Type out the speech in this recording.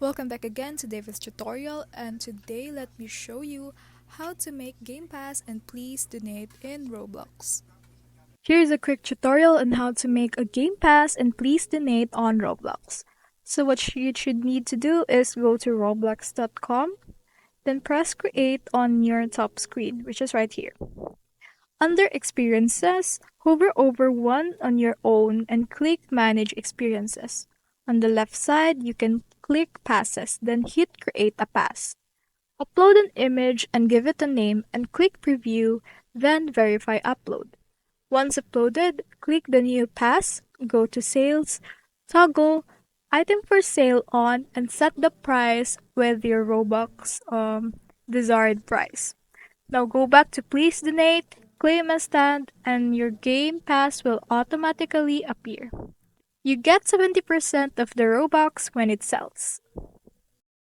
Welcome back again to David's tutorial, and today let me show you how to make Gamepass and please donate in Roblox. Here's a quick tutorial on how to make a Gamepass and please donate on Roblox. So what you should need to do is go to roblox.com, then press create on your top screen, which is right here. Under experiences, hover over one on your own and click manage experiences. On the left side, you can click passes, then hit create a pass. Upload an image and give it a name and click preview, then verify upload. Once uploaded, click the new pass, go to sales, toggle item for sale on, and set the price with your Robux desired price. Now go back to please donate, claim a stand, and your game pass will automatically appear. You get 70% of the Robux when it sells.